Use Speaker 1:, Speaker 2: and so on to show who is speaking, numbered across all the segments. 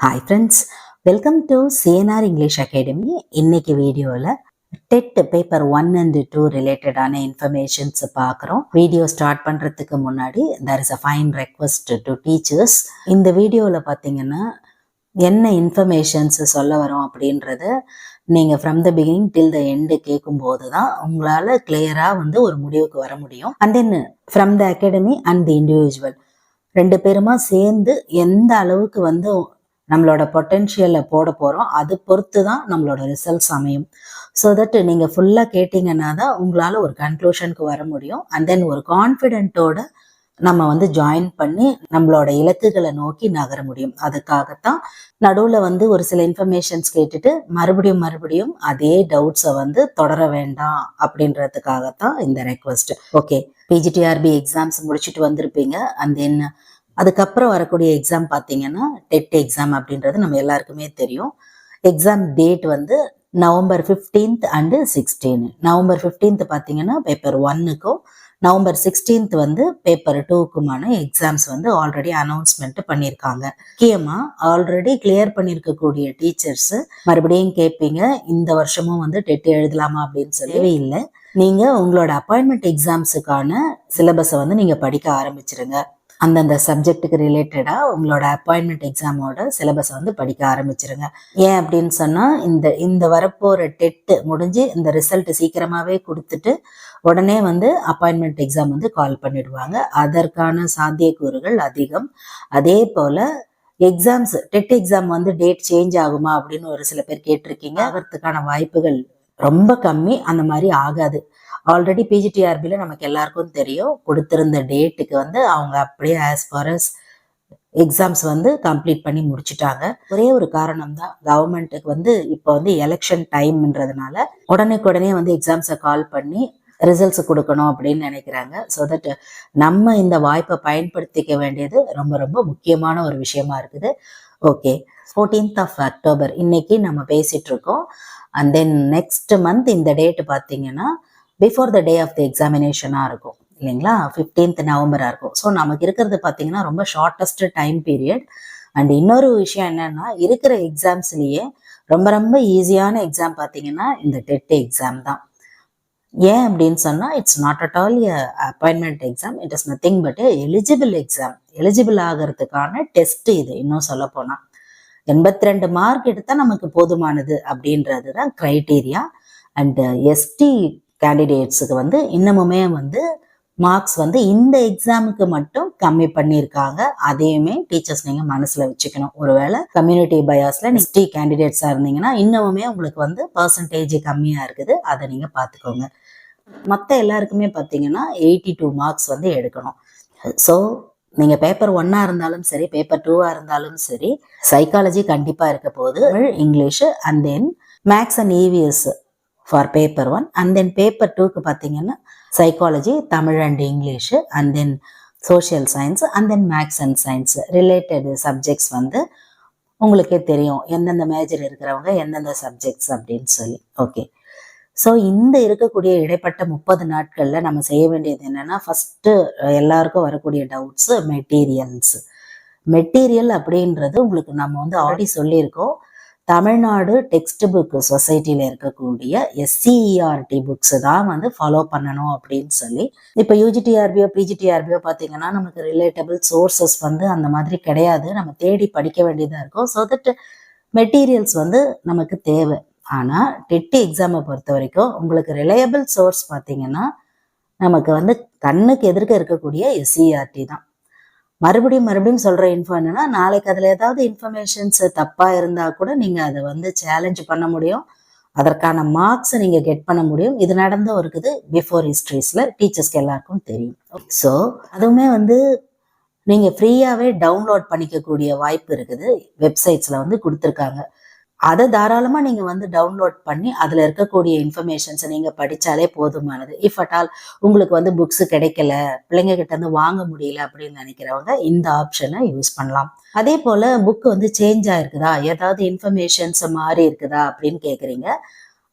Speaker 1: Hi friends, welcome to CNR English academy. இன்னைக்கு வீடியோவில் dead paper 1 and 2 ரிலேட்டடான informations பார்க்குறோம். வீடியோ ஸ்டார்ட் பண்ணுறதுக்கு முன்னாடி there is a fine request to teachers. இந்த வீடியோவில் பார்த்தீங்கன்னா என்ன இன்ஃபர்மேஷன்ஸ் சொல்ல வரோம் அப்படின்றத நீங்கள் from the beginning till the end கேட்கும்போது தான் உங்களால் கிளியராக ஒரு முடிவுக்கு வர முடியும். And then from the academy and the individual ரெண்டு பேருமா சேர்ந்து எந்த அளவுக்கு நம்மளோட பொட்டென்ஷியலை போட போகிறோம் அது பொறுத்து தான் நம்மளோட ரிசல்ட்ஸ் அமையும். ஸோ தட் நீங்கள் ஃபுல்லாக கேட்டிங்கன்னா தான் உங்களால் ஒரு கன்க்ளூஷனுக்கு வர முடியும். அண்ட் தென் ஒரு கான்ஃபிடென்ட்டோட நம்ம ஜாயின் பண்ணி நம்மளோட இலக்குகளை நோக்கி நகர முடியும். அதுக்காகத்தான் நடுவில் ஒரு சில இன்ஃபர்மேஷன்ஸ் கேட்டுட்டு மறுபடியும் அதே டவுட்ஸை தொடர வேண்டாம் அப்படின்றதுக்காகத்தான் இந்த ரெக்வஸ்ட். ஓகே, பிஜிடிஆர்பி எக்ஸாம்ஸ் முடிச்சுட்டு வந்திருப்பீங்க. அண்ட் தென் அதுக்கப்புறம் வரக்கூடிய எக்ஸாம் பார்த்தீங்கன்னா டெட் எக்ஸாம் அப்படின்றது நம்ம எல்லாருக்குமே தெரியும். Exam date November 15th and 16. November 15th பார்த்தீங்கன்னா பேப்பர் 1க்கும் நவம்பர் 16th பேப்பர் 2க்குமான எக்ஸாம்ஸ் ஆல்ரெடி அனௌன்ஸ்மெண்ட் பண்ணியிருக்காங்க. முக்கியமாக ஆல்ரெடி கிளியர் பண்ணியிருக்கக்கூடிய டீச்சர்ஸ் மறுபடியும் கேட்பீங்க, இந்த வருஷமும் டெட் எழுதலாமா அப்படின்னு சொல்லவே இல்லை. நீங்கள் உங்களோட அப்பாயின்மெண்ட் எக்ஸாம்ஸுக்கான சிலபஸை நீங்கள் படிக்க ஆரம்பிச்சிருங்க. அந்தந்த சப்ஜெக்டுக்கு ரிலேட்டடாக உங்களோட அப்பாயின்மெண்ட் எக்ஸாமோட சிலபஸை படிக்க ஆரம்பிச்சிருங்க. ஏன் அப்படின்னு சொன்னால் இந்த வரப்போகிற டெட்டு முடிஞ்சு இந்த ரிசல்ட் சீக்கிரமாகவே கொடுத்துட்டு உடனே அப்பாயின்மெண்ட் எக்ஸாம் கால் பண்ணிடுவாங்க. அதற்கான சாத்தியக்கூறுகள் அதிகம். அதே போல் exams TET exam date change ஆகுமா அப்படின்னு ஒரு சில பேர் கேட்டிருக்கீங்க. ஆகிறதுக்கான வாய்ப்புகள் ரொம்ப கம்மி. அந்த மாதிரி ஆகாது. ஆல்ரெடி பிஜிடிஆர்பியில் நமக்கு எல்லாருக்கும் தெரியும், கொடுத்திருந்த டேட்டுக்கு அவங்க அப்படியே as for us exams complete பண்ணி முடிச்சுட்டாங்க. ஒரே ஒரு காரணம் தான், கவர்மெண்ட்டுக்கு இப்போ எலெக்ஷன் டைம்ன்றதுனால உடனே எக்ஸாம்ஸை கால் பண்ணி ரிசல்ட்ஸ் கொடுக்கணும் அப்படின்னு நினைக்கிறாங்க. ஸோ தட் நம்ம இந்த வாய்ப்பை பயன்படுத்திக்க வேண்டியது ரொம்ப ரொம்ப முக்கியமான ஒரு விஷயமா இருக்குது. ஓகே, 14th of October இன்னைக்கு நம்ம பேசிட்டு இருக்கோம். அண்ட் தென் நெக்ஸ்ட் மந்த் இந்த டேட்டு பார்த்தீங்கன்னா before the day of the எக்ஸாமினேஷனாக இருக்கும் இல்லைங்களா, 15th நவம்பராக இருக்கும். ஸோ நமக்கு இருக்கிறது பார்த்தீங்கன்னா ரொம்ப ஷார்ட்டஸ்ட் டைம் பீரியட். அண்ட் இன்னொரு விஷயம் என்னன்னா, இருக்கிற எக்ஸாம்ஸ்லேயே ரொம்ப ரொம்ப ஈஸியான எக்ஸாம் பார்த்தீங்கன்னா இந்த டெட் எக்ஸாம் தான். ஏன் அப்படின்னு சொன்னால், it's not at all appointment exam, it is nothing but eligible exam. Eligible ஆகிறதுக்கான டெஸ்ட் இது. இன்னும் சொல்ல போனால் 82 மார்க் எடுத்தால் நமக்கு போதுமானது அப்படின்றது தான் க்ரைட்டீரியா. அண்ட் எஸ்டி கேண்டிடேட்ஸுக்கு இன்னமுமே மார்க்ஸ் இந்த எக்ஸாமுக்கு மட்டும் கம்மி பண்ணியிருக்காங்க. அதையுமே டீச்சர்ஸ் நீங்கள் மனசில் வச்சுக்கணும். ஒருவேளை கம்யூனிட்டி பயாஸில் எஸ்டி கேண்டிடேட்ஸாக இருந்தீங்கன்னா இன்னமுமே உங்களுக்கு பர்சன்டேஜ் கம்மியாக இருக்குது. அதை நீங்கள் பார்த்துக்கோங்க. மற்ற எல்லாருக்குமே பார்த்தீங்கன்னா 82 மார்க்ஸ் எடுக்கணும். ஸோ நீங்கள் பேப்பர் 1 இருந்தாலும் சரி, பேப்பர் 2 இருந்தாலும் சரி, சைக்காலஜி கண்டிப்பாக இருக்க போகுது, English and then maths and EVS for paper 1. And then paper 2க்கு பார்த்தீங்கன்னா psychology, Tamil and English, and then social science, and then maths and science related subjects உங்களுக்கே தெரியும் எந்தெந்த மேஜர் இருக்கிறவங்க எந்தெந்த சப்ஜெக்ட்ஸ் அப்படின்னு சொல்லி. ஓகே, ஸோ இந்த இருக்கக்கூடிய இடைப்பட்ட 30 நாட்களில் நம்ம செய்ய வேண்டியது என்னென்னா, ஃபஸ்ட்டு எல்லாருக்கும் வரக்கூடிய டவுட்ஸு மெட்டீரியல் அப்படின்றது உங்களுக்கு நம்ம ஆல்ரெடி சொல்லியிருக்கோம். தமிழ்நாடு டெக்ஸ்ட் புக் சொசைட்டியில் இருக்கக்கூடிய SCERT புக்ஸ் தான் ஃபாலோ பண்ணணும் அப்படின்னு சொல்லி. இப்போ UGTRBயோ PGTRBயோ பார்த்தீங்கன்னா நமக்கு ரிலேட்டபிள் சோர்சஸ் அந்த மாதிரி கிடையாது. நம்ம தேடி படிக்க வேண்டியதாக இருக்கும். ஸோ தட் மெட்டீரியல்ஸ் நமக்கு தேவை. ஆனால் டெட் எக்ஸாமை பொறுத்த வரைக்கும் உங்களுக்கு ரிலையபிள் சோர்ஸ் பார்த்தீங்கன்னா நமக்கு கண்ணுக்கு எதிர்க்க இருக்கக்கூடிய SCERT தான். மறுபடியும் சொல்கிற இன்ஃபோ என்னன்னா, நாளைக்கு அதில் ஏதாவது இன்ஃபர்மேஷன்ஸ் தப்பாக இருந்தால் கூட நீங்கள் அதை சேலஞ்ச் பண்ண முடியும். அதற்கான மார்க்ஸை நீங்கள் கெட் பண்ண முடியும். இது நடந்தும் இருக்குது பிஃபோர் ஹிஸ்ட்ரிஸில், டீச்சர்ஸ்க்கு எல்லாருக்கும் தெரியும். ஸோ அதுவுமே நீங்கள் ஃப்ரீயாகவே டவுன்லோட் பண்ணிக்கக்கூடிய வாய்ப்பு இருக்குது. வெப்சைட்ஸில் கொடுத்துருக்காங்க. அதை தாராளமாக நீங்கள் டவுன்லோட் பண்ணி அதில் இருக்கக்கூடிய இன்ஃபர்மேஷன்ஸை நீங்கள் படித்தாலே போதுமானது. இஃப் அட் ஆல் உங்களுக்கு புக்ஸு கிடைக்கல, பிள்ளைங்க கிட்ட வாங்க முடியல அப்படின்னு நினைக்கிறவங்க இந்த ஆப்ஷனை யூஸ் பண்ணலாம். அதே போல் புக்கு சேஞ்ச் ஆகிருக்குதா, ஏதாவது இன்ஃபர்மேஷன்ஸ் மாறி இருக்குதா அப்படின்னு கேட்குறீங்க.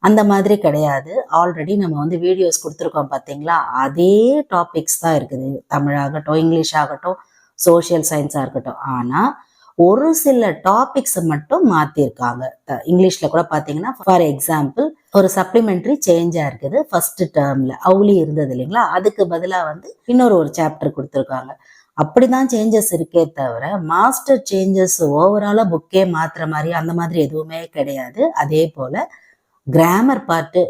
Speaker 1: அந்த மாதிரி கிடையாது. ஆல்ரெடி நம்ம வீடியோஸ் கொடுத்துருக்கோம் பார்த்தீங்களா, அதே டாபிக்ஸ் தான் இருக்குது. தமிழாகட்டும், இங்கிலீஷ் ஆகட்டும், சோஷியல் சயின்ஸாக இருக்கட்டும். ஆனால் ஒரு சில டாபிக்ஸ் மட்டும் மாத்திருக்காங்க. இங்கிலீஷ்ல கூட பாத்தீங்கன்னா ஃபார் எக்ஸாம்பிள் ஒரு சப்ளிமெண்டரி சேஞ்சா இருக்குது. ஃபர்ஸ்ட் டேர்ம்ல அவுலி இருந்தது இல்லைங்களா, அதுக்கு பதிலா வந்து இன்னொரு ஒரு சாப்டர் கொடுத்துருக்காங்க. அப்படிதான் சேஞ்சஸ் இருக்கே தவிர மாஸ்டர் சேஞ்சஸ் ஓவராலா புக்கே மாத்துற மாதிரி அந்த மாதிரி எதுவுமே கிடையாது. அதே போல கிராமர் பார்ட்டு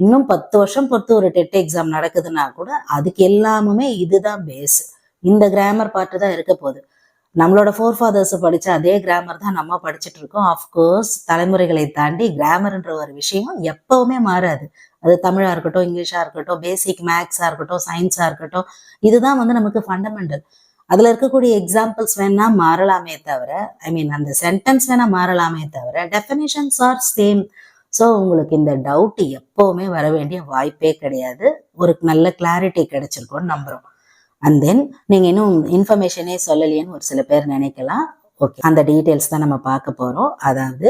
Speaker 1: இன்னும் 10 வருஷம் பொறுத்து ஒரு டெட் எக்ஸாம் நடக்குதுன்னா கூட அதுக்கு எல்லாமே இதுதான் பேஸ். இந்த கிராமர் பார்ட்டு தான் இருக்க போகுது. நம்மளோட ஃபோர்ஃபாதர்ஸ் படிச்ச அதே கிராமர் தான் நம்ம படிச்சுட்டு இருக்கோம். ஆஃப்கோர்ஸ் தலைமுறைகளை தாண்டி கிராமர்ன்ற ஒரு விஷயம் எப்பவுமே மாறாது. அது தமிழா இருக்கட்டும், இங்கிலீஷா இருக்கட்டும், பேசிக் மேக்ஸா இருக்கட்டும், சயின்ஸா இருக்கட்டும், இதுதான் வந்து நமக்கு ஃபண்டமெண்டல். அதுல இருக்கக்கூடிய எக்ஸாம்பிள்ஸ் வேணா மாறலாமே தவிர, அந்த சென்டென்ஸ் வேணா மாறலாமே தவிர டெஃபினிஷன்ஸ் ஆர் சேம். ஸோ உங்களுக்கு இந்த டவுட் எப்பவுமே வர வேண்டிய வாய்ப்பே கிடையாது. ஒரு நல்ல கிளாரிட்டி கிடைச்சிருக்கும்னு நம்புறோம். அண்ட் தென் நீங்க இன்னும் இன்ஃபர்மேஷனே சொல்லலையேன்னு ஒரு சில பேர் நினைக்கலாம். ஓகே, அந்த டீட்டெயில்ஸ் தான் நம்ம பார்க்க போறோம். அதாவது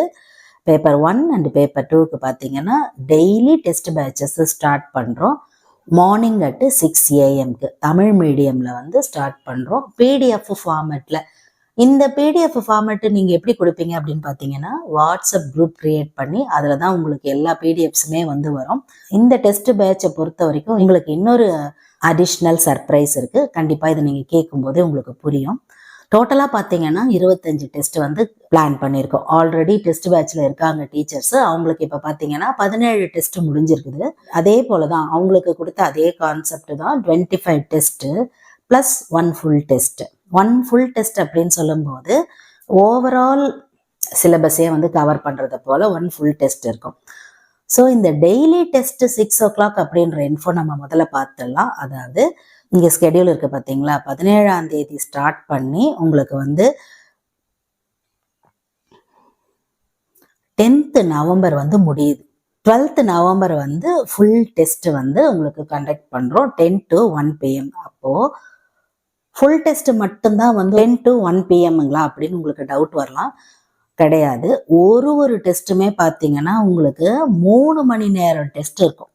Speaker 1: பேப்பர் 1 அண்ட் பேப்பர் 2க்கு பார்த்தீங்கன்னா டெய்லி டெஸ்ட் பேட்சஸ் ஸ்டார்ட் பண்றோம். மார்னிங் அட் 6 AM தமிழ் மீடியம்ல வந்து ஸ்டார்ட் பண்றோம். பிடிஎஃப் ஃபார்மேட்ல. இந்த பிடிஎஃப் ஃபார்மேட் நீங்க எப்படி கொடுப்பீங்க அப்படின்னு பார்த்தீங்கன்னா, வாட்ஸ்அப் குரூப் கிரியேட் பண்ணி அதுல தான் உங்களுக்கு எல்லா பிடிஎஃப்ஸுமே வந்து வரும். இந்த டெஸ்ட் பேட்சை பொறுத்த வரைக்கும் உங்களுக்கு இன்னொரு அடிஷ்னல் சர்ப்ரைஸ் இருக்கு. கண்டிப்பா இதை நீங்க கேட்கும் போதே உங்களுக்கு புரியும். டோட்டலா பாத்தீங்கன்னா 25 டெஸ்ட் வந்து பிளான் பண்ணியிருக்கோம். ஆல்ரெடி டெஸ்ட் பேட்ச்ல இருக்காங்க டீச்சர்ஸ். அவங்களுக்கு இப்ப பாத்தீங்கன்னா 17 டெஸ்ட் முடிஞ்சிருக்குது. அதே போலதான் அவங்களுக்கு கொடுத்த அதே கான்செப்ட் தான் 25 test plus 1 full test. 1 full test அப்படின்னு சொல்லும் போது ஓவரால் சிலபஸே வந்து கவர் பண்றத போல 1 ஃபுல் டெஸ்ட் இருக்கும். ஸோ இந்த டெய்லி டெஸ்ட் 6 o'clock அப்படின்ற இன்ஃபோ நம்ம முதல்ல பார்த்துடலாம். அதாவது இங்க ஸ்கெடியூல் இருக்கு பாத்தீங்களா, 17ஆம் தேதி ஸ்டார்ட் பண்ணி உங்களுக்கு வந்து 10th நவம்பர் வந்து முடியுது. 12th நவம்பர் வந்து ஃபுல் டெஸ்ட் வந்து உங்களுக்கு கண்டக்ட் பண்றோம் 10 to 1 PM. அப்போ ஃபுல் டெஸ்ட் மட்டும்தான் வந்து 10 to 1 PMங்களா அப்படின்னு உங்களுக்கு டவுட் வரலாம். கிடையாது. ஒரு டெஸ்ட்டுமே பார்த்தீங்கன்னா உங்களுக்கு 3 மணி நேரம் டெஸ்ட் இருக்கும்.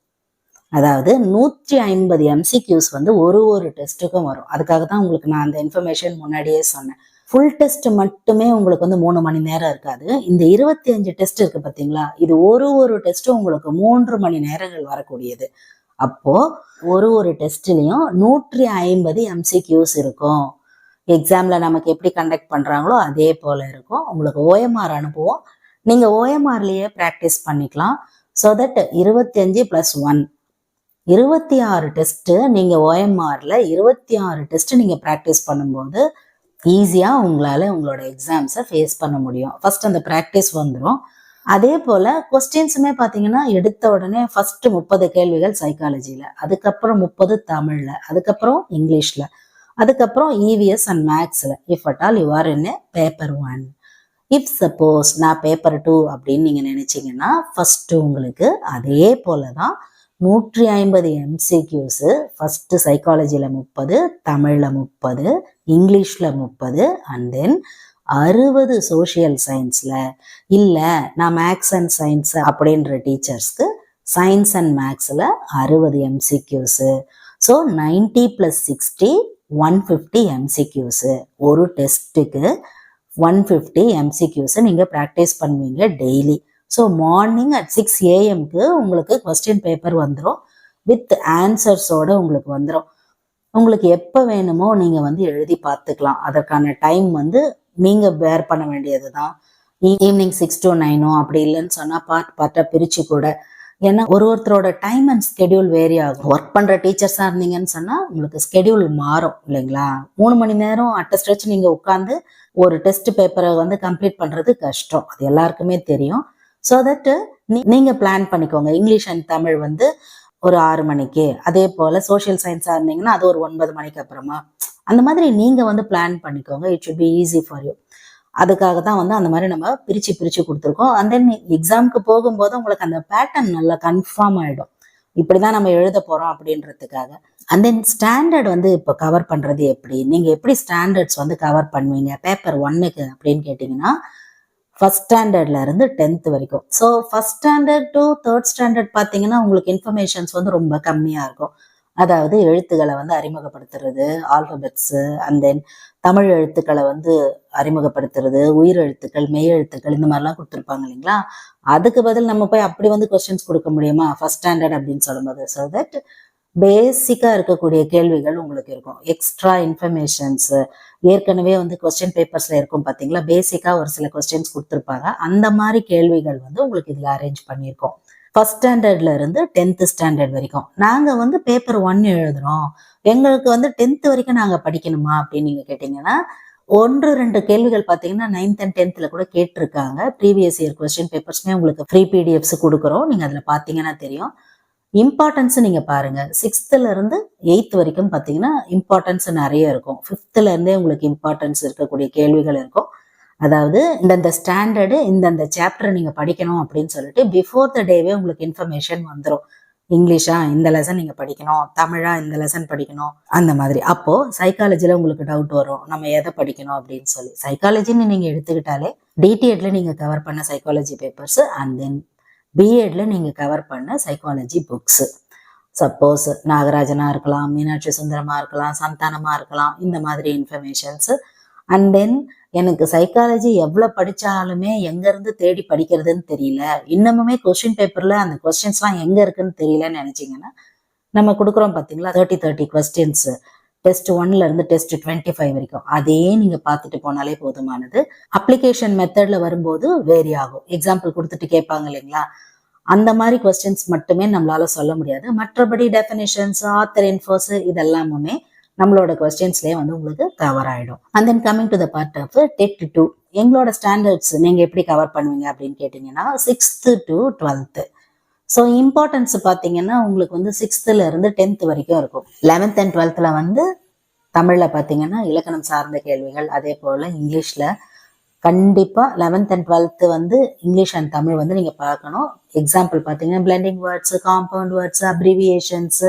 Speaker 1: அதாவது 150 MCQs வந்து ஒரு டெஸ்ட்டுக்கும் வரும். அதுக்காக தான் உங்களுக்கு நான் அந்த இன்ஃபர்மேஷன் முன்னாடியே சொன்னேன். ஃபுல் டெஸ்ட் மட்டுமே உங்களுக்கு வந்து 3 மணி நேரம் இருக்காது. இந்த 25 டெஸ்ட் இருக்கு பார்த்தீங்களா, இது ஒரு டெஸ்ட்டும் உங்களுக்கு 3 மணி நேரங்கள் வரக்கூடியது. அப்போ ஒரு டெஸ்ட்லயும் 150 MCQs இருக்கும். எக்ஸாம்ல நமக்கு எப்படி கண்டக்ட் பண்றாங்களோ அதே போல இருக்கும். உங்களுக்கு OMR அனுப்புவோம். நீங்க OMRலயே ப்ராக்டிஸ் பண்ணிக்கலாம். ஸோ தட் 25 + 1 26 டெஸ்ட் நீங்க OMRல 26 டெஸ்ட் நீங்க ப்ராக்டிஸ் பண்ணும்போது ஈஸியா உங்களால உங்களோட எக்ஸாம்ஸை ஃபேஸ் பண்ண முடியும். ஃபர்ஸ்ட் அந்த ப்ராக்டிஸ் வந்துடும். அதே போல கொஸ்டின்ஸுமே பார்த்தீங்கன்னா எடுத்த உடனே ஃபர்ஸ்ட் 30 கேள்விகள் சைக்காலஜில, அதுக்கப்புறம் 30 தமிழ்ல, அதுக்கப்புறம் இங்கிலீஷ்ல, அதுக்கப்புறம் EVS அண்ட் மேக்ஸ்ல. If at all you are in paper 1. If suppose நான் பேப்பர் 2 அப்படின்னு நீங்க நினைச்சீங்கன்னா ஃபர்ஸ்ட் உங்களுக்கு அதே போலதான் 150 MCQs. ஃபர்ஸ்ட் சைக்காலஜில 30, தமிழ்ல 30, இங்கிலீஷ்ல 30 அண்ட் தென் 60 சோஷியல் சயின்ஸ்ல. இல்ல நான் மேக்ஸ் அண்ட் சயின்ஸ் அப்படின்ற டீச்சர்ஸ்க்கு சயின்ஸ் அண்ட் மேக்ஸ்ல 60 MCQs. So 90 + 60 150 MCQs. ஒரு டெஸ்ட்டுக்கு 150 MCQs நீங்க ப்ராக்டிஸ் பண்ணுவீங்க daily. So morning at 6 AM உங்களுக்கு கொஸ்டின் பேப்பர் வந்துடும். வித் ஆன்சர்ஸோட உங்களுக்கு வந்துடும். உங்களுக்கு எப்போ வேணுமோ நீங்க வந்து எழுதி பார்த்துக்கலாம். அதற்கான டைம் வந்து நீங்க பேர் பண்ண வேண்டியது தான். ஈவினிங் 6 to 9 அப்படி இல்லைன்னு சொன்னா பார்ட்டா பிரிச்சு கூட. ஏன்னா ஒருத்தரோட டைம் அண்ட் ஸ்கெடியூல் வேரி ஆகும். ஒர்க் பண்ற டீச்சர்ஸா இருந்தீங்கன்னு சொன்னா உங்களுக்கு ஸ்கெடியூல் மாறும் இல்லைங்களா. 3 மணி நேரம் அட் ஸ்ட்ரெச் நீங்க உட்காந்து ஒரு டெஸ்ட் பேப்பரை வந்து கம்ப்ளீட் பண்றது கஷ்டம். அது எல்லாருக்குமே தெரியும். ஸோ தட் நீங்க பிளான் பண்ணிக்கோங்க. இங்கிலீஷ் அண்ட் தமிழ் வந்து ஒரு 6 மணிக்கு, அதே போல சோஷியல் சயின்ஸா இருந்தீங்கன்னா அது ஒரு 9 மணிக்கு அப்புறமா, அந்த மாதிரி நீங்க வந்து பிளான் பண்ணிக்கோங்க. It should be easy for you. அதுக்காக தான் வந்து அந்த மாதிரி நம்ம பிரிச்சு கொடுத்துருக்கோம். அண்ட் தென் எக்ஸாமுக்கு போகும்போது உங்களுக்கு அந்த பேட்டர்ன் நல்லா கன்ஃபார்ம் ஆயிடும். இப்படிதான் நம்ம எழுத போறோம் அப்படின்றதுக்காக. அண்ட் தென் ஸ்டாண்டர்ட் வந்து இப்போ கவர் பண்றது எப்படி, நீங்க எப்படி ஸ்டாண்டர்ட்ஸ் வந்து கவர் பண்ணுவீங்க பேப்பர் 1க்கு அப்படின்னு கேட்டீங்கன்னா, ஃபர்ஸ்ட் ஸ்டாண்டர்ட்ல இருந்து 10th வரைக்கும். So first standard to 3rd standard பார்த்தீங்கன்னா உங்களுக்கு இன்ஃபர்மேஷன்ஸ் வந்து ரொம்ப கம்மியா இருக்கும். அதாவது எழுத்துக்களை வந்து அறிமுகப்படுத்துறது, ஆல்பபெட்ஸ், அண்ட் தென் தமிழ் எழுத்துக்களை வந்து அறிமுகப்படுத்துறது, உயிர் எழுத்துக்கள், மெய் எழுத்துக்கள் இந்த மாதிரிலாம் கொடுத்துருப்பாங்க இல்லைங்களா. அதுக்கு பதில் நம்ம போய் அப்படி வந்து கொஸ்டின்ஸ் கொடுக்க முடியுமா ஃபர்ஸ்ட் ஸ்டாண்டர்ட் அப்படின்னு சொல்லும்போது. ஸோ தட் பேசிக்கா இருக்கக்கூடிய கேள்விகள் உங்களுக்கு இருக்கும். எக்ஸ்ட்ரா இன்ஃபர்மேஷன்ஸ் ஏற்கனவே வந்து கொஸ்டின் பேப்பர்ஸ்ல இருக்கும் பாத்தீங்களா, பேசிக்கா ஒரு சில கொஸ்டின்ஸ் கொடுத்துருப்பாங்க. அந்த மாதிரி கேள்விகள் வந்து உங்களுக்கு இதுல அரேஞ்ச் பண்ணியிருக்கோம். ஃபர்ஸ்ட் ஸ்டாண்டர்ட்ல இருந்து 10th ஸ்டாண்டர்ட் வரைக்கும் நாங்க வந்து பேப்பர் 1 எழுதுறோம், எங்களுக்கு வந்து 10th வரைக்கும் நாங்க படிக்கணுமா அப்படின்னு நீங்க கேட்டீங்கன்னா, 1-2 கேள்விகள் பாத்தீங்கன்னா 9th and 10thல கூட கேட்டிருக்காங்க. ப்ரீவியஸ் இயர் கொஸ்டின் பேப்பர்ஸ்மே உங்களுக்கு ஃப்ரீ பிடிஎஃப்ஸ் கொடுக்குறோம், நீங்க அதுல பாத்தீங்கன்னா தெரியும். இம்பார்ட்டன்ஸ் நீங்க பாருங்க, 6th இருந்து 8th வரைக்கும் பாத்தீங்கன்னா இம்பார்ட்டன்ஸ் நிறைய இருக்கும். 5th இருந்தே உங்களுக்கு இம்பார்ட்டன்ஸ் இருக்கக்கூடிய கேள்விகள் இருக்கும். அதாவது இந்தந்த ஸ்டாண்டர்டு இந்தந்த சாப்டர் நீங்க படிக்கணும் அப்படின்னு சொல்லிட்டு பிஃபோர் த டேவே உங்களுக்கு இன்ஃபர்மேஷன் வந்துடும். இங்கிலீஷா இந்த லெசன் நீங்க படிக்கணும், தமிழா இந்த லெசன் படிக்கணும், அந்த மாதிரி. அப்போ சைக்காலஜில உங்களுக்கு டவுட் வரும், நம்ம எதை படிக்கணும் அப்படின்னு சொல்லி. சைக்காலஜின்னு நீங்க எடுத்துக்கிட்டாலே டிடிஎட்ல நீங்க கவர் பண்ண சைக்காலஜி பேப்பர்ஸ் அண்ட் தென் பிஎட்ல நீங்க கவர் பண்ண சைக்காலஜி புக்ஸ். சப்போஸ் நாகராஜனா இருக்கலாம், மீனாட்சி சுந்தரமா இருக்கலாம், சந்தானமா இருக்கலாம், இந்த மாதிரி இன்ஃபர்மேஷன்ஸ். அண்ட் தென் எனக்கு சைக்காலஜி எவ்வளவு படிச்சாலுமே எங்க இருந்து தேடி படிக்கிறதுன்னு தெரியல, இன்னமுமே கொஸ்டின் பேப்பர்ல அந்த கொஸ்டின்ஸ்லாம் எங்க இருக்குன்னு தெரியலன்னு நினைச்சீங்கன்னா, நம்ம கொடுக்குறோம் பாத்தீங்களா 30 கொஸ்டின்ஸ், டெஸ்ட் 1ல இருந்து டெஸ்ட் 25 வரைக்கும். அதே நீங்க பார்த்துட்டு போனாலே போதுமானது. அப்ளிகேஷன் மெத்தட்ல வரும்போது வேரி ஆகும். எக்ஸாம்பிள் கொடுத்துட்டு கேட்பாங்க இல்லைங்களா, அந்த மாதிரி கொஸ்டின்ஸ் மட்டுமே நம்மளால சொல்ல முடியாது. மற்றபடி டெஃபினிஷன்ஸ், ஆத்தர் இன்ஃபோஸ் இதெல்லாமுமே நம்மளோட கொஸ்டின்ஸ்லேயே வந்து உங்களுக்கு கவர் ஆயிடும். And then coming to the part of TET 2, எங்களோட ஸ்டாண்டர்ட்ஸ் நீங்க எப்படி கவர் பண்ணுவீங்க அப்படின்னு கேட்டீங்கன்னா 6th to 12th. So importance பார்த்தீங்கன்னா உங்களுக்கு வந்து 6th இருந்து 10th வரைக்கும் இருக்கும். 11th and 12thல வந்து தமிழ்ல பார்த்தீங்கன்னா இலக்கணம் சார்ந்த கேள்விகள், அதே போல இங்கிலீஷ்ல கண்டிப்பா 11th and 12th வந்து இங்கிலீஷ் அண்ட் தமிழ் வந்து நீங்க பார்க்கணும். எக்ஸாம்பிள் பார்த்தீங்கன்னா blending words, compound words, abbreviations,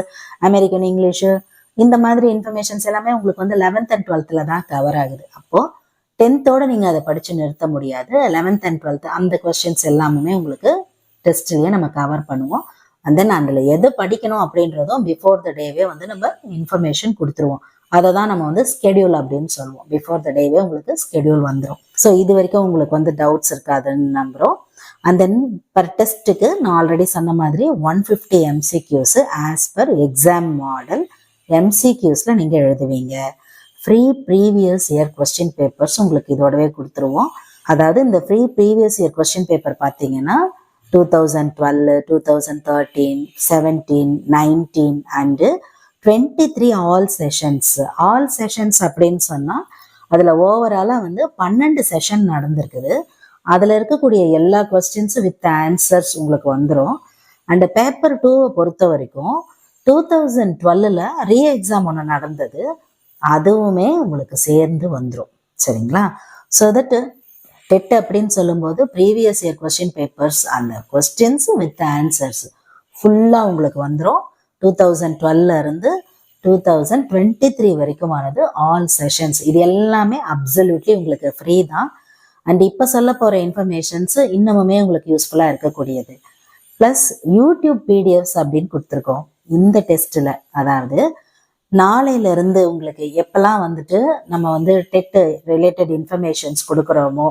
Speaker 1: American English, இந்த மாதிரி இன்ஃபர்மேஷன்ஸ் எல்லாமே உங்களுக்கு வந்து 11th and 12thல தான் கவர் ஆகுது. அப்போ 10th நீங்க அதை படிச்சு நிறுத்த முடியாது. 11th and 12th அந்த கொஸ்டின்ஸ் எல்லாமே உங்களுக்கு டெஸ்ட்லயே நம்ம கவர் பண்ணுவோம். அண்ட் தென் அதுல எது படிக்கணும் அப்படின்றதும் பிஃபோர் த டேவே வந்து நம்ம இன்ஃபர்மேஷன் கொடுத்துருவோம். அதை தான் நம்ம வந்து ஸ்கெடியூல் அப்படின்னு சொல்லுவோம். பிஃபோர் த டேவே உங்களுக்கு ஸ்கெடியூல் வந்துடும். ஸோ இது வரைக்கும் உங்களுக்கு வந்து டவுட்ஸ் இருக்காதுன்னு நம்புறோம். அண்ட் தென் பர் டெஸ்ட்டுக்கு நான் ஆல்ரெடி சொன்ன மாதிரி 150 MCQs as per exam model MCQஸ்ல நீங்க எழுதுவீங்க. Free previous year question papers உங்களுக்கு இதோடவே கொடுத்துருவோம். அதாவது இந்த free previous year question paper பார்த்தீங்கன்னா 2012, 2013, 17, 19 அண்டு 23 ஆல் செஷன்ஸ் அப்படின்னு சொன்னா அதுல ஓவராலா வந்து 12 செஷன் நடந்திருக்குது. அதுல இருக்கக்கூடிய எல்லா கொஸ்டின்ஸும் வித் ஆன்சர்ஸ் உங்களுக்கு வந்துடும். அண்ட் பேப்பர் 2 பொறுத்த வரைக்கும் 2012ல ரீ எக்ஸாம் ஒன்று நடந்தது, அதுவுமே உங்களுக்கு சேர்ந்து வந்துடும். சரிங்களா. ஸோ தட் டெட் அப்படின்னு சொல்லும்போது ப்ரீவியஸ் இயர் கொஸ்டின் பேப்பர்ஸ் அந்த கொஸ்டின்ஸ் வித் ஆன்சர்ஸ் ஃபுல்லாக உங்களுக்கு வந்துடும். 2012ல இருந்து 2023 வரைக்குமானது ஆல் செஷன்ஸ். இது எல்லாமே அப்சல்யூட்லி உங்களுக்கு ஃப்ரீ தான். அண்ட் இப்போ சொல்ல போகிற இன்ஃபர்மேஷன்ஸ் இன்னமுமே உங்களுக்கு யூஸ்ஃபுல்லாக இருக்கக்கூடியது. ப்ளஸ் யூடியூப் பிடிஎஃப்ஸ் அப்படின்னு கொடுத்துருக்கோம் இந்த டெஸ்ட்டில். அதாவது நாளையிலிருந்து உங்களுக்கு எப்பெல்லாம் வந்துட்டு நம்ம வந்து டெட் ரிலேட்டட் இன்ஃபர்மேஷன்ஸ் கொடுக்குறோமோ,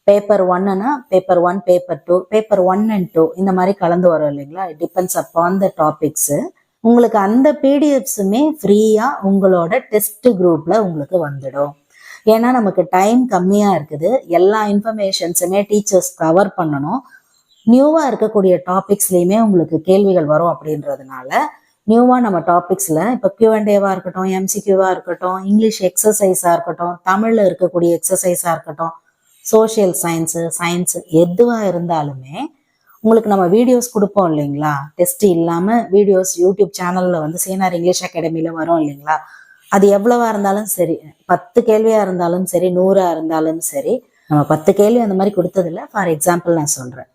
Speaker 1: பேப்பர் 1னா பேப்பர் 1, பேப்பர் 2, பேப்பர் 1 and 2 இந்த மாதிரி கலந்து வரும் இல்லைங்களா. It depends upon the topics. உங்களுக்கு அந்த பிடிஎஃப்ஸுமே ஃப்ரீயா உங்களோட டெஸ்ட் குரூப்ல உங்களுக்கு வந்துடும். ஏன்னா நமக்கு டைம் கம்மியா இருக்குது, எல்லா இன்ஃபர்மேஷன்ஸுமே டீச்சர்ஸ் கவர் பண்ணணும். நியூவா இருக்கக்கூடிய டாபிக்ஸ்லயுமே உங்களுக்கு கேள்விகள் வரும். அப்படின்றதுனால நியூவா நம்ம டாபிக்ஸ்ல இப்போ Q&Aவா இருக்கட்டும், MCQவா இருக்கட்டும், இங்கிலீஷ் எக்ஸசைஸா இருக்கட்டும், தமிழ்ல இருக்கக்கூடிய எக்ஸசைஸா இருக்கட்டும், சோஷியல் சயின்ஸ் எதுவா இருந்தாலுமே உங்களுக்கு நம்ம வீடியோஸ் கொடுப்போம் இல்லைங்களா. டெஸ்ட் இல்லாம வீடியோஸ் யூடியூப் சேனல்ல வந்து CNR இங்கிலீஷ் அகாடமில வரும் இல்லைங்களா. அது எவ்வளவா இருந்தாலும் சரி, 10 கேள்வியா இருந்தாலும் சரி, 100 இருந்தாலும் சரி, நம்ம 10 கேள்வி அந்த மாதிரி கொடுத்ததில்ல. ஃபார் எக்ஸாம்பிள் நான் சொல்றேன்,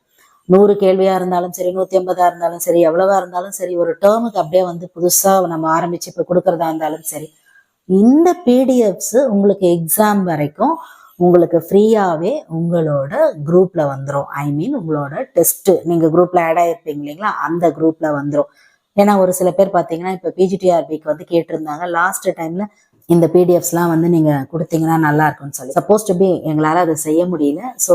Speaker 1: 100 கேள்வியா இருந்தாலும் சரி, 150 இருந்தாலும் சரி, எவ்வளவா இருந்தாலும் சரி, ஒரு டேர்முக்கு அப்படியே வந்து புதுசா நம்ம ஆரம்பிச்சு இப்போ கொடுக்கறதா இருந்தாலும் சரி, இந்த பிடிஎஃப்ஸ் உங்களுக்கு எக்ஸாம் வரைக்கும் உங்களுக்கு ஃப்ரீயாவே உங்களோட குரூப்ல வந்துடும். ஐ மீன் உங்களோட டெஸ்ட் நீங்க குரூப்ல ஆட் ஆயிருப்பீங்க இல்லைங்களா, அந்த குரூப்ல வந்துடும். ஏன்னா ஒரு சில பேர் பார்த்தீங்கன்னா இப்போ பிஜிடிஆர்பிக்கு வந்து கேட்டிருந்தாங்க லாஸ்ட் டைம்ல இந்த பிடிஎஃப்ஸ்லாம் வந்து நீங்க கொடுத்தீங்கன்னா நல்லா இருக்கும்னு சொல்லி. சப்போஸ் டு பி எங்களால் அதை செய்ய முடியல. ஸோ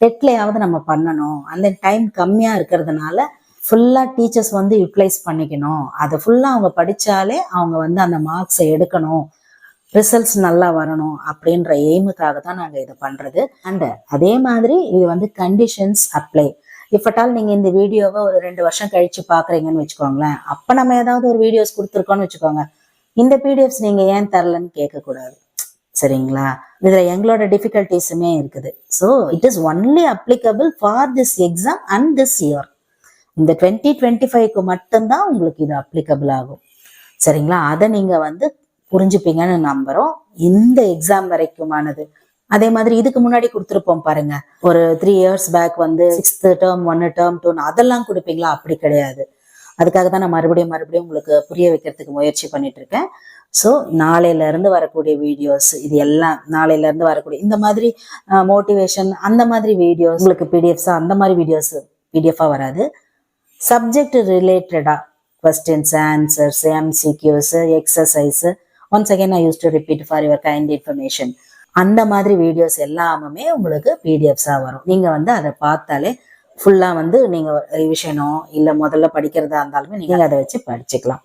Speaker 1: டெட்லையாவது நம்ம பண்ணணும். அந்த டைம் கம்மியா இருக்கிறதுனால ஃபுல்லா டீச்சர்ஸ் வந்து யூட்டிலைஸ் பண்ணிக்கணும். அதை ஃபுல்லா அவங்க படிச்சாலே அவங்க வந்து அந்த மார்க்ஸை எடுக்கணும், ரிசல்ட்ஸ் நல்லா வரணும் அப்படின்ற எய்முக்காக தான் நாங்கள் இதை பண்றது. அண்ட் அதே மாதிரி இது வந்து கண்டிஷன்ஸ் அப்ளை. இஃப் அட்டால் நீங்க இந்த வீடியோவை ஒரு 2 வருஷம் கழிச்சு பாக்குறீங்கன்னு வச்சுக்கோங்களேன், அப்ப நம்ம ஏதாவது ஒரு வீடியோஸ் கொடுத்துருக்கோம்னு வச்சுக்கோங்க, இந்த பிடிஎஃப்ஸ் நீங்க ஏன் தரலன்னு கேட்கக்கூடாது. சரிங்களா? இதுல எங்களோட டிஃபிகல்டிஸுமே இருக்குது. So it is only applicable for this exam and this year. இந்த 2025க்கு மட்டும்தான் உங்களுக்கு இது அப்ளிகபிள் ஆகும். சரிங்களா? அதை நீங்க வந்து புரிஞ்சுப்பீங்கன்னு நம்புறோம். இந்த எக்ஸாம் வரைக்குமானது. அதே மாதிரி இதுக்கு முன்னாடி கொடுத்துருப்போம் பாருங்க, ஒரு 3 years பேக் வந்து 6th term 1 term 2 அதெல்லாம் கொடுப்பீங்களா? அப்படி கிடையாது. அதுக்காக தான் நான் மறுபடியும் உங்களுக்கு புரிய வைக்கிறதுக்கு முயற்சி பண்ணிட்டு இருக்கேன். ஸோ நாளையில இருந்து வரக்கூடிய வீடியோஸ் இது எல்லாம், நாளையில இருந்து வரக்கூடிய இந்த மாதிரி மோட்டிவேஷன் அந்த மாதிரி வீடியோஸ் உங்களுக்கு பிடிஎஃப்ஸா அந்த மாதிரி வீடியோஸ் பிடிஎஃபா வராது. சப்ஜெக்ட் ரிலேட்டடா questions, answers, MCQs, exercise, once again I use to repeat for your kind information, அந்த மாதிரி வீடியோஸ் எல்லாமே உங்களுக்கு பிடிஎஃப்ஸா வரும். நீங்க வந்து அதை பார்த்தாலே ஃபுல்லா வந்து நீங்க ரிவிஷனோ இல்லை முதல்ல படிக்கிறதா இருந்தாலுமே நீங்க அதை வச்சு படிச்சுக்கலாம்.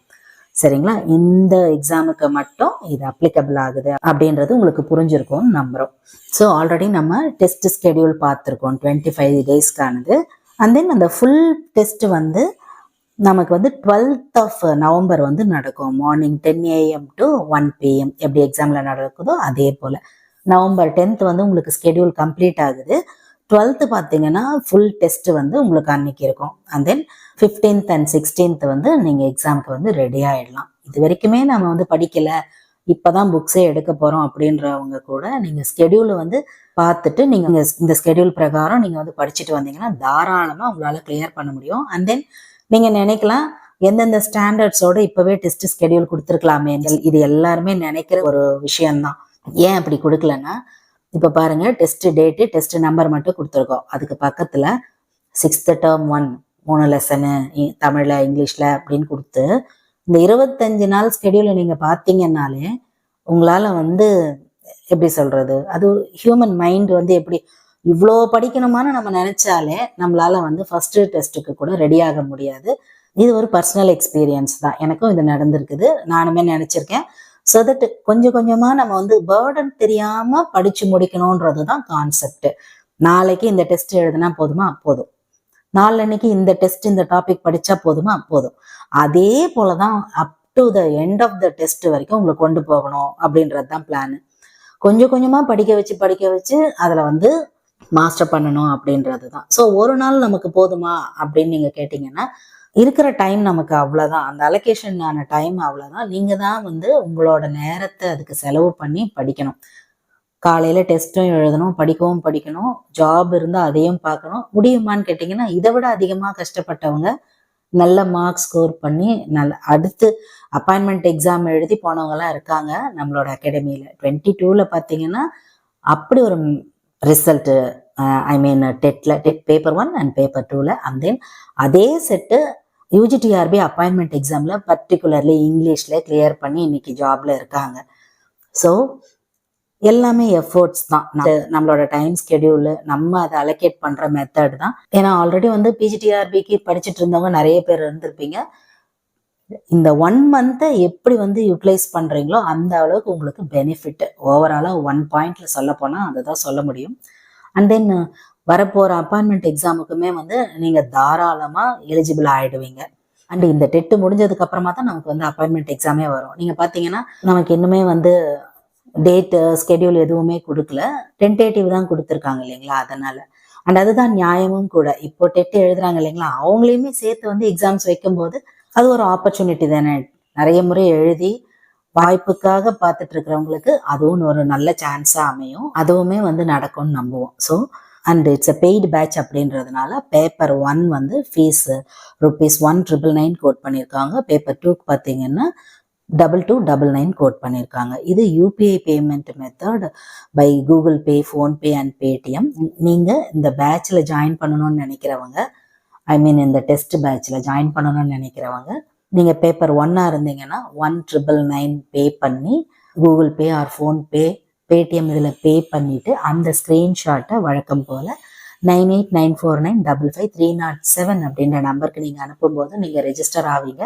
Speaker 1: சரிங்களா? இந்த எக்ஸாமுக்கு மட்டும் இது அப்ளிகபிள் ஆகுது அப்படின்றது உங்களுக்கு புரிஞ்சிருக்கும்னு நம்புறோம். ஸோ ஆல்ரெடி நம்ம டெஸ்ட் ஸ்கெடியூல் பார்த்துருக்கோம் 25 daysக்கானது. அண்ட் தென் அந்த ஃபுல் டெஸ்ட் வந்து நமக்கு வந்து 12th November வந்து நடக்கும். மார்னிங் 10 AM to 1 PM எப்படி எக்ஸாம்ல நடக்குதோ அதே போல November 10th வந்து உங்களுக்கு ஸ்கெடியூல் கம்ப்ளீட் ஆகுது. 12th பார்த்தீங்கன்னா ஃபுல் டெஸ்ட் வந்து உங்களுக்கு அன்னைக்கு இருக்கும். And then 15th and 16th வந்து நீங்க எக்ஸாமுக்கு வந்து ரெடி ஆயிடலாம். இது வரைக்குமே நம்ம வந்து படிக்கல, இப்பதான் புக்ஸே எடுக்க போறோம் அப்படின்றவங்க கூட நீங்க ஸ்கெடியூல் வந்து பார்த்துட்டு நீங்க இந்த ஸ்கெடியூல் பிரகாரம் நீங்க வந்து படிச்சுட்டு வந்தீங்கன்னா தாராளமா உங்களால கிளியர் பண்ண முடியும். அண்ட் தென் நீங்க நினைக்கலாம், எந்தெந்த ஸ்டாண்டர்ட்ஸோட இப்பவே டெஸ்ட் ஸ்கெடியூல் கொடுத்துருக்கலாமே. இது எல்லாருமே நினைக்கிற ஒரு விஷயம்தான். ஏன் அப்படி கொடுக்கலன்னா, இப்ப பாருங்க, டெஸ்ட் டேட்டு டெஸ்ட் நம்பர் மட்டும் கொடுத்துருக்கோம். அதுக்கு பக்கத்துல 6th term 1 3 லெசனு தமிழ்ல இங்கிலீஷ்ல அப்படின்னு கொடுத்து இந்த 25 நாள் ஸ்கெடியூலை நீங்க பார்த்தீங்கன்னாலே உங்களால வந்து எப்படி சொல்றது, அது ஹியூமன் மைண்ட் வந்து எப்படி இவ்வளோ படிக்கணுமான்னு நம்ம நினைச்சாலே நம்மளால வந்து ஃபர்ஸ்ட் டெஸ்ட்டுக்கு கூட ரெடி ஆக முடியாது. இது ஒரு பர்சனல் எக்ஸ்பீரியன்ஸ் தான். எனக்கும் இது நடந்திருக்குது, நானுமே நினைச்சிருக்கேன். ஸோ தட் கொஞ்சம் கொஞ்சமா நம்ம வந்து பேர்டன் தெரியாம படிச்சு முடிக்கணும்ன்றது தான் கான்செப்ட். நாளைக்கு இந்த டெஸ்ட் எழுதுனா போதுமா? போதும். நாளன்னைக்கு இந்த டெஸ்ட் இந்த டாபிக் படிச்சா போதுமா? போதும். அதே போலதான் up to the end of the test வரைக்கும் உங்களை கொண்டு போகணும் அப்படின்றது தான் பிளான். கொஞ்சம் கொஞ்சமா படிக்க வச்சு அதுல வந்து மாஸ்டர் பண்ணணும் அப்படின்றது தான். ஸோ ஒரு நாள் நமக்கு போதுமா அப்படின்னு நீங்க கேட்டீங்கன்னா, இருக்கிற டைம் நமக்கு அவ்வளவுதான், அந்த அலோகேஷன் ஆன டைம் அவ்வளவுதான். நீங்க தான் வந்து உங்களோட நேரத்தை அதுக்கு செலவு பண்ணி படிக்கணும். காலையில டெஸ்ட்டும் எழுதணும், படிக்கணும், ஜாப் இருந்தா அதையும் பார்க்கணும். முடியுமான்னு கேட்டீங்கன்னா, இதை விட அதிகமா கஷ்டப்பட்டவங்க நல்ல மார்க் ஸ்கோர் பண்ணி அடுத்து அப்பாயின்மெண்ட் எக்ஸாம் எழுதி போனவங்க எல்லாம் இருக்காங்க நம்மளோட அகாடமியில. 22ல பாத்தீங்கன்னா அப்படி ஒரு result, I mean TET paper 1 and paper 2ல. அண்ட் தென் அதே செட்டு யூஜிடிஆர்பி அப்பாயின்மெண்ட் எக்ஸாம்ல பர்டிகுலர்லி இங்கிலீஷ்ல கிளியர் பண்ணி இன்னைக்கு ஜாப்ல இருக்காங்க. ஸோ எல்லாமே எஃபோர்ட்ஸ் தான். நம்மளோட டைம் ஸ்கெடியூல் நம்ம அதை அலோகேட் பண்ற மெத்தட் தான். ஏன்னா ஆல்ரெடி வந்து பிஜிடிஆர்பிக்கு படிச்சுட்டு இருந்தவங்க நிறைய பேர் இருந்திருப்பீங்க. இந்த 1 month எப்படி வந்து யூட்டிலைஸ் பண்றீங்களோ அந்த அளவுக்கு உங்களுக்கு பெனிஃபிட். ஓவராலா 1 pointல சொல்ல போனா அதுதான் சொல்ல முடியும். அண்ட் தென் வரப்போற அப்பாயின்மெண்ட் எக்ஸாமுக்குமே வந்து நீங்க தாராளமா எலிஜிபிள் ஆயிடுவீங்க. அண்ட் இந்த டெட் முடிஞ்சதுக்கு அப்புறமா தான் நமக்கு வந்து அப்பாயின்மெண்ட் எக்ஸாமே வரும். நீங்க பாத்தீங்கன்னா நமக்கு இன்னுமே வந்து டேட்டு ஸ்கெடியூல் எதுவுமே கொடுக்கல, டென்டேட்டிவ் தான் கொடுத்துருக்காங்க இல்லைங்களா? அதனால அண்ட் அதுதான் நியாயமும் கூட. இப்போ டெட் எழுதுறாங்க இல்லைங்களா, அவங்களையுமே சேர்த்து வந்து எக்ஸாம்ஸ் வைக்கும்போது அது ஒரு ஆப்பர்ச்சுனிட்டி தானே. நிறைய முறை எழுதி வாய்ப்புக்காக பார்த்துட்டு இருக்கிறவங்களுக்கு அதுவும் ஒரு நல்ல சான்ஸா அமையும். அதுவுமே வந்து நடக்கும்னு நம்புவோம். So and it's a paid batch அப்படின்றதுனால பேப்பர் 1 வந்து ஃபீஸ் ₹1,999 கோட் பண்ணியிருக்காங்க. பேப்பர் 2க்கு பார்த்தீங்கன்னா 2299 கோட் பண்ணியிருக்காங்க. இது UPI payment method by Google Pay, PhonePe and Paytm. நீங்க இந்த பேட்ச்ல ஜாயின் பண்ணணும்னு நினைக்கிறவங்க, ஐ மீன் இந்த டெஸ்ட் பேட்ச்ல ஜாயின் பண்ணணும்னு நினைக்கிறவங்க நீங்கள் பேப்பர் 1 இருந்தீங்கன்னா 1999 பே பண்ணி Google Pay R PhonePe Paytm இதில் பே பண்ணிவிட்டு அந்த ஸ்க்ரீன்ஷாட்டை வழக்கம் போல் 9894955307 அப்படின்ற நம்பருக்கு நீங்கள் அனுப்பும்போது நீங்கள் ரெஜிஸ்டர் ஆவீங்க.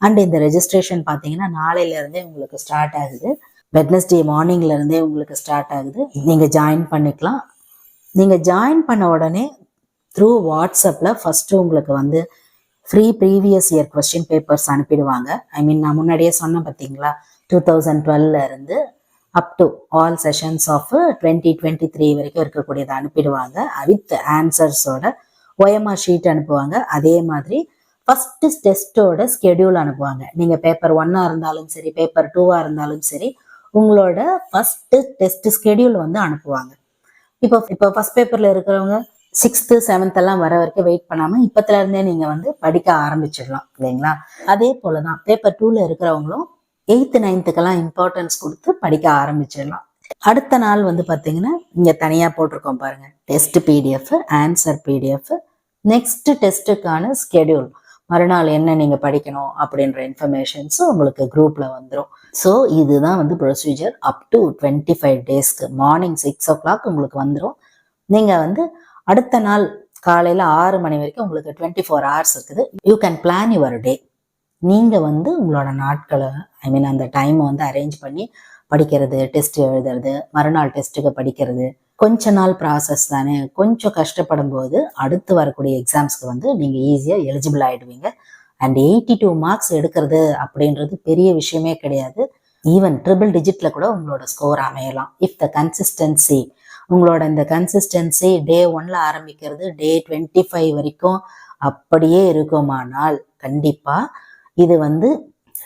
Speaker 1: அண்ட் இந்த ரெஜிஸ்ட்ரேஷன் பார்த்தீங்கன்னா நாளையிலேருந்தே உங்களுக்கு ஸ்டார்ட் ஆகுது. வெட்னஸ்டே மார்னிங்லேருந்தே உங்களுக்கு ஸ்டார்ட் ஆகுது. நீங்கள் ஜாயின் பண்ணிக்கலாம். நீங்கள் ஜாயின் பண்ண உடனே த்ரூ வாட்ஸ்அப்பில் ஃபஸ்ட்டு உங்களுக்கு வந்து free previous year question papers அனுப்பிடுவாங்க. நான் முன்னாடியே சொன்னேன் பார்த்தீங்களா, 2012 இருந்து up to all sessions of 2023 வரைக்கும் இருக்கக்கூடியதை அனுப்பிடுவாங்க. வித் ஆன்சர்ஸோட OMR ஷீட் அனுப்புவாங்க. அதே மாதிரி ஃபர்ஸ்ட் டெஸ்ட்டோட ஸ்கெடியூல் அனுப்புவாங்க. நீங்கள் பேப்பர் 1 இருந்தாலும் சரி, பேப்பர் 2 இருந்தாலும் சரி, உங்களோட ஃபர்ஸ்ட் டெஸ்ட் ஸ்கெடியூல் வந்து அனுப்புவாங்க. இப்போ ஃபர்ஸ்ட் பேப்பரில் இருக்கிறவங்க 6th 7th எல்லாம் வர வரைக்கும் வெயிட் பண்ணாமல் இப்பத்துல இருந்தே நீங்கள் வந்து படிக்க ஆரம்பிச்சிடலாம் இல்லைங்களா. அதே போல தான் பேப்பர் 2ல இருக்கிறவங்களும் 8th 9th இம்பார்ட்டன்ஸ் கொடுத்து படிக்க ஆரம்பிச்சிடலாம். அடுத்த நாள் வந்து பார்த்தீங்கன்னா இங்கே தனியாக போட்டிருக்கோம் பாருங்க, test PDF, answer PDF, next டெஸ்ட்டுக்கான ஸ்கெடியூல், மறுநாள் என்ன நீங்கள் படிக்கணும் அப்படின்ற இன்ஃபர்மேஷன்ஸ் உங்களுக்கு குரூப்பில் வந்துடும். ஸோ இதுதான் வந்து ப்ரொசீஜர். அப் டு 25 டேஸ்க்கு மார்னிங் 6 o'clock உங்களுக்கு வந்துடும். நீங்கள் வந்து அடுத்த நாள் காலையில் 6 மணி வரைக்கும் உங்களுக்கு 24 hours இருக்குது. You can plan your day. நீங்கள் வந்து உங்களோட நாட்களை அந்த டைமை வந்து அரேஞ்ச் பண்ணி படிக்கிறது, டெஸ்ட் எழுதுறது, மறுநாள் டெஸ்ட்டுக்கு படிக்கிறது கொஞ்ச நாள் ப்ராசஸ் தானே. கொஞ்சம் கஷ்டப்படும் போது அடுத்து வரக்கூடிய எக்ஸாம்ஸ்க்கு வந்து நீங்கள் ஈஸியாக எலிஜிபிள் ஆகிடுவீங்க. அண்ட் 82 மார்க்ஸ் எடுக்கிறது அப்படின்றது பெரிய விஷயமே கிடையாது. ஈவன் ட்ரிபிள் டிஜிட்டில் கூட உங்களோட ஸ்கோர் அமையலாம். இஃப் த கன்சிஸ்டன்சி, உங்களோட இந்த கன்சிஸ்டன்சி டே 1ல் ஆரம்பிக்கிறது டே 25 வரைக்கும் அப்படியே இருக்குமானால் கண்டிப்பாக இது வந்து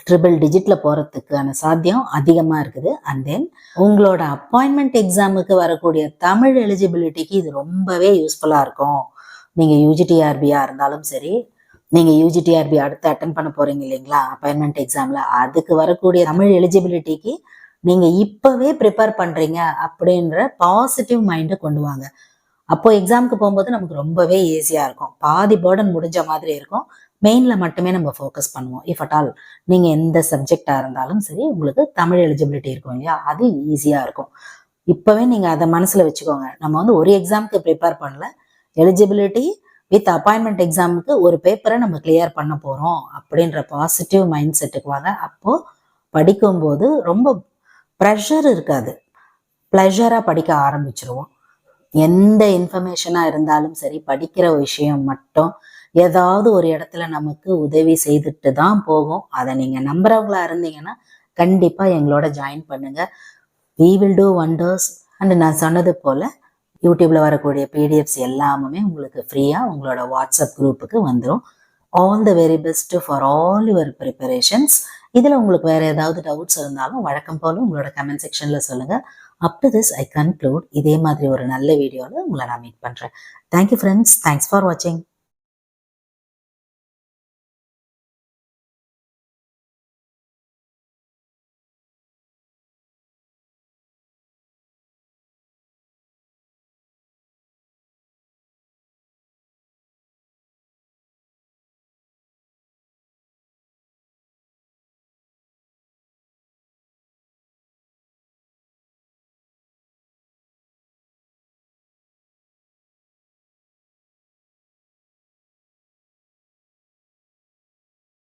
Speaker 1: ட்ரிபிள் டிஜிட்டில் போகிறதுக்கான சாத்தியம் அதிகமாக இருக்குது. அண்ட் தென் உங்களோட அப்பாயின்மெண்ட் எக்ஸாமுக்கு வரக்கூடிய தமிழ் எலிஜிபிலிட்டிக்கு இது ரொம்பவே யூஸ்ஃபுல்லாக இருக்கும். நீங்கள் UGTRBயாக இருந்தாலும் சரி, நீங்கள் UGTRB அடுத்து அட்டன் பண்ண போகிறீங்க இல்லைங்களா அப்பாயின்மெண்ட் எக்ஸாமில், அதுக்கு வரக்கூடிய தமிழ் எலிஜிபிலிட்டிக்கு நீங்கள் இப்போவே ப்ரிப்பேர் பண்ணுறீங்க அப்படின்ற பாசிட்டிவ் மைண்டை கொண்டு வாங்க. அப்போ எக்ஸாமுக்கு போகும்போது நமக்கு ரொம்பவே ஈஸியாக இருக்கும். பாதி பேர்டன் முடிஞ்ச மாதிரி இருக்கும். மெயினில் மட்டுமே நம்ம ஃபோக்கஸ் பண்ணுவோம். இஃப் அட் ஆல் நீங்கள் எந்த சப்ஜெக்டாக இருந்தாலும் சரி, உங்களுக்கு தமிழ் எலிஜிபிலிட்டி இருக்கும் இல்லையா, அது ஈஸியாக இருக்கும். இப்போவே நீங்கள் அதை மனசில் வச்சுக்கோங்க. நம்ம வந்து ஒரு எக்ஸாமுக்கு ப்ரிப்பேர் பண்ணல, எலிஜிபிலிட்டி வித் அப்பாயின்மெண்ட் எக்ஸாமுக்கு ஒரு பேப்பரை நம்ம கிளியர் பண்ண போகிறோம் அப்படின்ற பாசிட்டிவ் மைண்ட் செட்டுக்கு வாங்க. அப்போது படிக்கும்போது ரொம்ப ப்ரெஷர் இருக்காது, ப்ளஷராக படிக்க ஆரம்பிச்சிருவோம். எந்த இன்ஃபர்மேஷனாக இருந்தாலும் சரி, படிக்கிற விஷயம் மட்டும் ஏதாவது ஒரு இடத்துல நமக்கு உதவி செய்துட்டு தான் போகும். அதை நீங்கள் நம்புறவங்களா இருந்தீங்கன்னா கண்டிப்பாக எங்களோட ஜாயின் பண்ணுங்க. we will do wonders. And நான் சொன்னது போல் யூடியூப்ல வரக்கூடிய பிடிஎஃப்ஸ் எல்லாமே உங்களுக்கு ஃப்ரீயாக உங்களோட வாட்ஸ்அப் குரூப்புக்கு வந்துடும். All the very best for all your preparations. இதில் உங்களுக்கு வேறு ஏதாவது டவுட்ஸ் இருந்தாலும் வழக்கம் போல் உங்களோட கமெண்ட் செக்ஷனில் சொல்லுங்கள். Up to this I conclude. இதே மாதிரி ஒரு நல்ல வீடியோவில் உங்களை நான் மீட் பண்ணுறேன். Thank you friends. தேங்க்ஸ் ஃபார் வாட்சிங்.